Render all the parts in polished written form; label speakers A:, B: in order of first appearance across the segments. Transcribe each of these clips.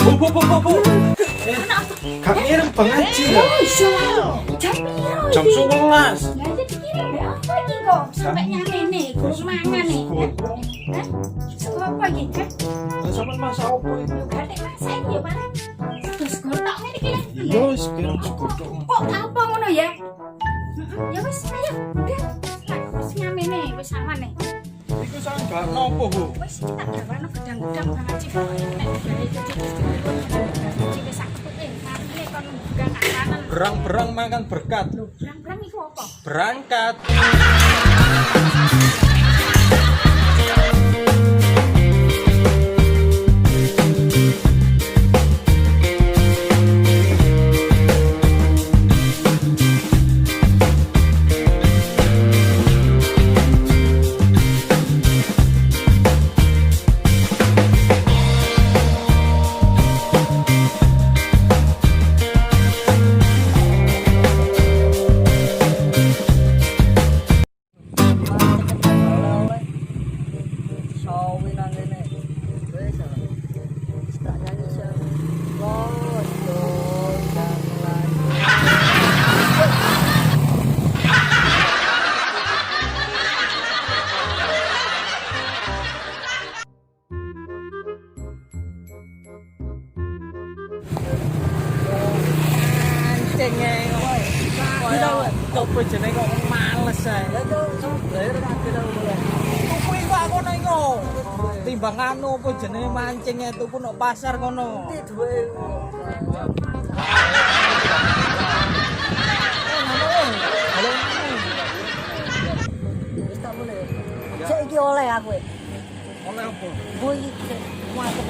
A: Bu. Gak ngirim pengaji ya.
B: Oh iya. Jam piro
A: Jam
B: iki?
A: 11.
B: Lah iki dikirim mbek apa iki kok sampai nyampe nih, kurang mangan nih. Hah? Sego apa iki? Hah?
A: Sampeyan masak opo iki?
B: Yo gak masak iki yo bareng. Terus gotok ngene iki.
A: Iya wis pirang segodok.
B: Kok apa ngono ya? Ya wis ayo, udah. Wis nyampe nih, wis aman nih.
A: Iku sang gak nopo, Bu?
B: Wis kita gawane gedang-gedang pengaji kok nek gawe cuci wis cuci wis sak ketuke. Marine kon buka kanan.
A: Berang-berang makan berkat.
B: Lho, brang-brang iku apa?
A: Berangkat. Opo jenenge kok males ae. Kuwi kok aku nang iku. Timbang anu opo jenenge mancing tuku nang pasar ngono.
C: Saiki oleh aku.
A: Oleh opo?
C: Boy iki mantep.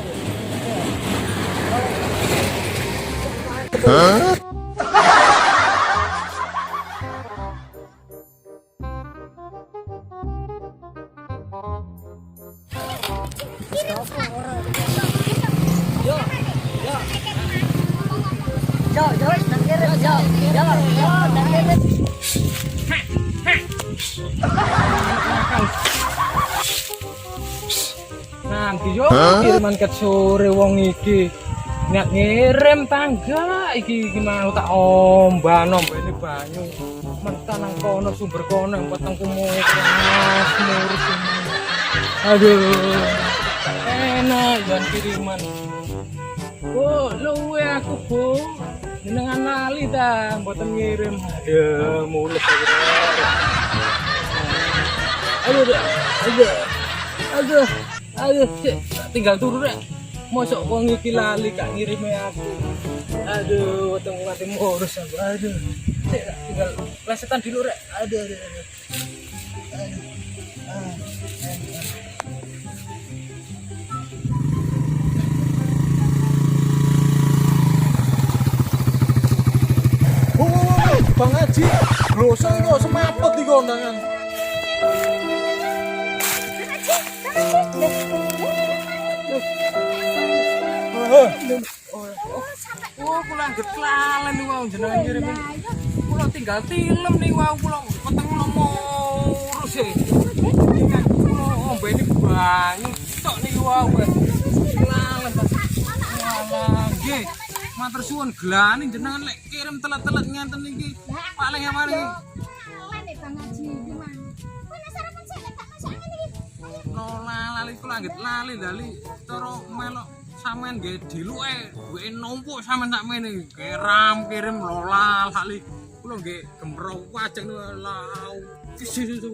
C: Yo, nang kene yo. Nang kene.
A: Nanti yo kiriman ket sore wong iki. Niat ngirim tangga iki mau tak ombano mbene banyu. Mentan nang kono sumber kono yang petengku muras ngurus ini. Aduh. Enak dan kiriman. Bu, luwe aku, Bu. Jenengan lali ta mboten ngirim. Aduh, mules aku. Aduh, Cik, tinggal turu rek. Mosok wong iki lali gak ngirime aku. Aduh, weteng nganti ngurus aku. Aduh. Cik, tinggal plesetan dulu rek. Aduh. Bang Haji, gloso iku semaput iku ndangan. Oh, kula anggere kelalen niku wau jenengan ngirim. Kula tinggal tilem niku wau kula peteng kula ngurus e. Kula ombeni banyu tok niku wau. Kelalen ta. Walah, nggih. Matur suwun gelane jenengan lek kirim telat-telat ngenten iki. Paling paling.
B: Lane Bang Haji iki mang. Kowe nek sarapan sik nek tak masak ngene iki.
A: Lali kula anggere lali cara melok sampean nggih diluke duwe numpuk sampean sak mene kirim lali kula nggih gemro wajeng lau susu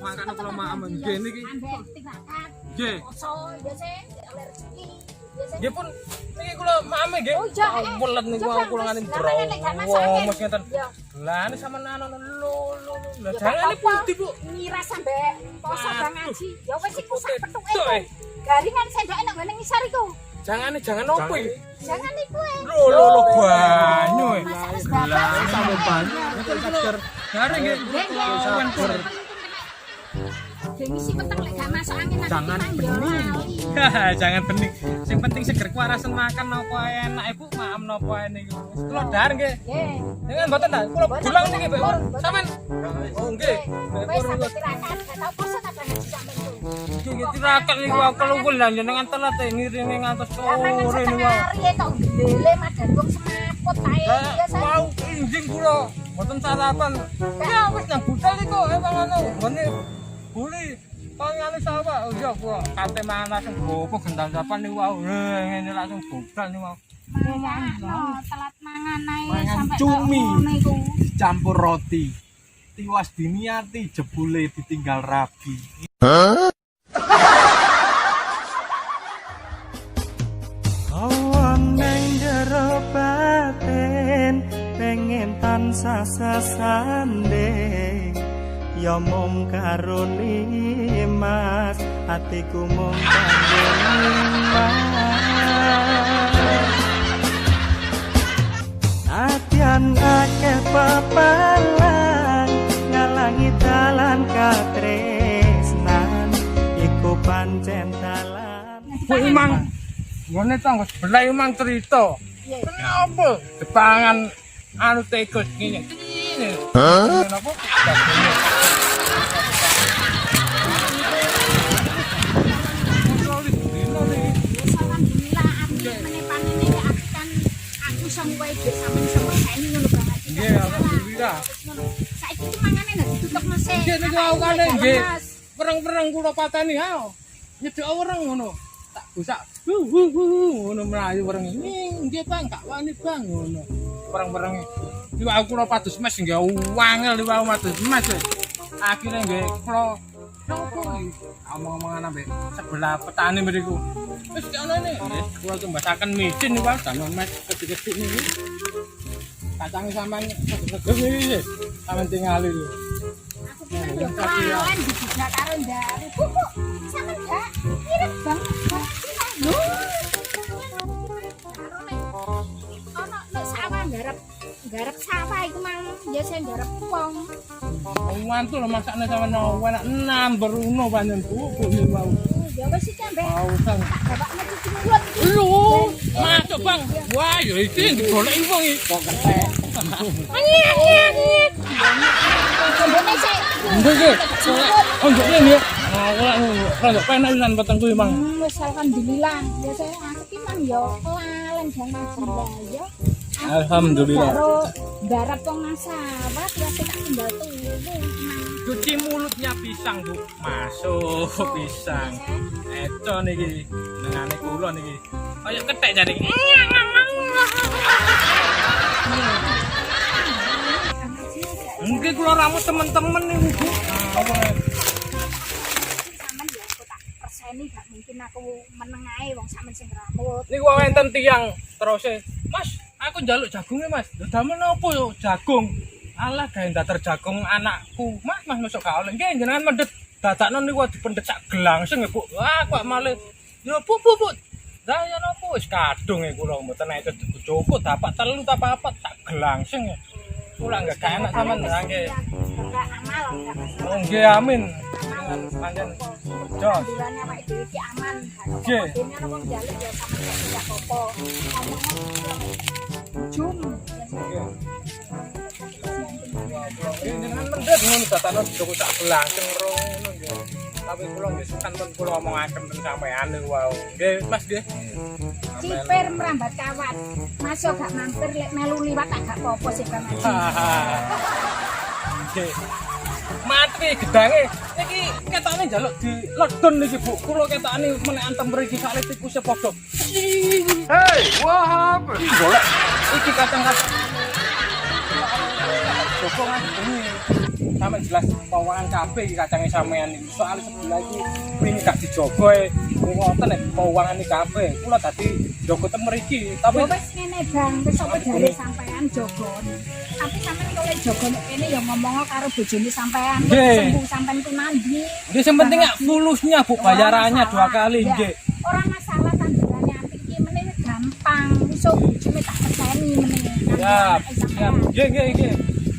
A: makane kula maem nggih niki
B: Ambek tindakan.
A: nggih
B: Oso biasa oleh rezeki.
A: nggih pun niki kula maem nggih welet niku kula ngene bro mos ngeten lah ini sampean anu lho jangan putih Bu
B: Ngira sampe poso Bang Haji. Ya wis iku sak petuke.
A: Tuh,
B: Garingan sendok enak ngene ngisor iku.
A: jangan opo iki
B: Jangan iku
A: lho banyu
B: Masak bapak
A: sampe banyu garing nggih sabar
B: Gengisi peteng lek gak masuk angin nanti
A: Jangan
B: kita
A: bening.
B: lali.
A: Jangan bening. Sing penting seger kuarasen makan napa enak Ibu, maem napa niku. Kula dar nggih.
B: Nggih.
A: Jangan mboten ta. Kula dulang niki, Mbak. Sampeyan. Oh nggih.
B: Wis sampe tirakat, gak tau poso tak Bang Haji sampean tuh.
A: Iki tirakat niku kalau wulan jenengan telat ngirine ngantos sore niku.
B: Ari tok lele madan wong semaput kae ya saya.
A: Wau injing kula mboten sarapan. Ya wis nang budal iku emang anu ngene buli pangane sawah. Oh iya kula kate mangan langsung gopo gendang sarapan niku wau. Ngene langsung budal niku.
B: Telat mangan ae
D: Mangan
B: sampai
D: cumi.
B: ngono iku.
D: Dicampur roti. Tiwas diniati jebule ditinggal rabi. Awan nang jero batin pengen tansah sesanding ya mung karo Mas atiku mung kanggo Mas atian akeh papalan ngalangi dalan katresnan iku pancen dalan
A: Bu Imang ngene tanggo sebelah Imang cerita. Kenapa depangan anu tikus ngene? Ngene. Kenapa?
B: Alhamdulillah aku meneh-panene aku kan aku sing wae dhek sampeyan selesai ngono banget.
A: Nggih, alhamdulillah.
B: Saiki ki mangane nek ditutup mesin.
A: Nggih niku awakane nggih. Pereng-pereng kula pateni ha. Nyedhok wereng ngono. Tak busak. Ngono mlayu wereng. Nggih Bang, gak wani Bang ngono. Pereng-pereng. Iwak kula padus mes nggih wangel iwak padus mes. Akhire nggih kula nopo iki? Omong-omongan ambek sebelah petani mriku. Wis ana ne. Kula tumbasaken micin niku danon mes kecil-kecil niku. Kacange sampean seger niki. Sampeyan tingali iki.
B: Aku pengen yo kenalan dibuka karo ndare. Bu, sampean gak mirip banget karo kita lho. Ono nek sawah garap sawah iku mang biasa garap wong.
A: Mantu lho masakne sampean enak namber uno pancen Bu niku mau.
B: Ya wis iki ambek
A: Mau sang.
B: tak bapakne cuci mulut iki.
A: Lho, masuk Bang. Wah, ya iki digoleki wong iki kok ketek.
B: Kembene sik.
A: Nggih. Oh, nggih nggih. Ora rada penak lan petengku Mang.
B: Wis alhamdulillah. Biasa aku ki mang yo kelalen jangan gila ya.
A: Alhamdulillah.
B: Karo garap wong sawah biasa tak tinggal tunggu.
A: Cuci mulutnya pisang, Bu. Masuk pisang. Eco niki nengane kula niki. Kaya ketek jare. Mungkin kula ramu temen-temen niku, Bu. Apa
B: Sampeyan ya aku tak perseni gak mungkin aku meneng ae wong sampeyan sing rambut.
A: niku wonten tiyang terus Mas, aku njaluk jagunge Mas. Lho damel napa yo jagung? Alah gawe dater jagung anakku. Mas masuk gak oleh. Nggih jenengan mendet dadakno niku dipendet sak gelang sing Bu. Wah kok malah yo Bu. Lah ya napa wis kadung e kula mboten nek cukup dapat telu ta papat sak gelang sing. Kula enggak enak sampean nggih.
B: Enggak amal enggak masalah.
A: Oh nggih amin. Dengan pancen jos.
B: Bulannya awake dhewe iki aman.
A: Nggih.
B: Dene ana wong njaluk ya sampeyan gak apa-apa. Jum.
A: Jenengan mendet ngono datane cukup sak gelang sing ngono nggih. Tapi kula nggih sekan pun kula omongaken teng sampean niku wau. Nggih Mas nggih.
B: Cipir merambat kawat. Masuk gak mampir lek melu liwat tak gak apa-apa sih Bang Haji.
A: Nggih. Mati gedange iki ketane njaluk di lockdown niki Bu. Kula ketane menek antem mriki sale tikuse padha. Hey, what happened? Golek iki kacang-kacang. Sokongan bengi. Sampe jelas pawangan kabeh iki kacange sampean iki. Soale sebelah iki wingi gak dijogo e. Ngoten nek pawangan iki kabeh. Kula dadi jogo tem mriki. Tapi
B: Wis ngene Bang, wis apa jare sampean jogone. Tapi sampean kok lek jogo nek kene ya ngomong karo bojone sampean.
A: Nggih.
B: Sembuh sampean ku mandi.
A: nggih sing penting ya fulusnya Bu bayarannya 2 kali nggih.
B: Ora masalah tandurannya iki meneh gampang. Iso bojone tak perseni meneh.
A: Siap, siap. Nggih. Niki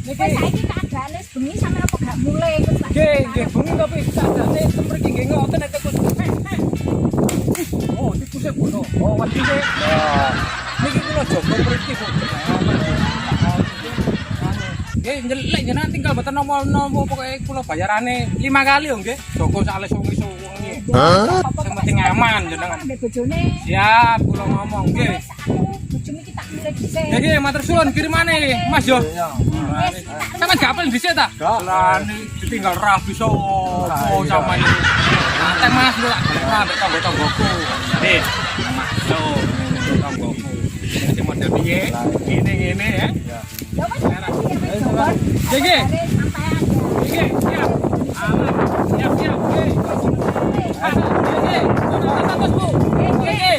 B: Wis saiki keadaane wis bengi sampean apa gak mulai wis tak.
A: nggih bengi tapi sadane mriki nggih ngoten nek tikus. Oh, tikusnya bunuh. Oh, mati nggih. Wah. Niki kula jogo mriki Bu. Nggih, njelek jenengan tinggal mboten nomo-nomo pokoke kula bayarane 5 kali yo nggih. Jogo sak les wengi. Sing penting aman jenengan.
B: Ambek bojone.
A: Siap, kula ngomong nggih.
B: Wis aku bojone iki tak milih dhisik.
A: Ya nggih, matur suwun kirimane, Mas yo. Sampeyan gak apel dhisik ta? Lah ditinggal rabi so. Oh, sama ini. Teh Mas lu tak gelem ambek tangga-tanggoku. Nih, Mas yo, tanggoku. Iki model piye? Ngene ya.
B: Ya wis wis jawab.
A: Ya nggih.
B: Sampean.
A: Nggih, siap. Aman. Siap, nggih. Nggih. Nggih. Bu. Nggih.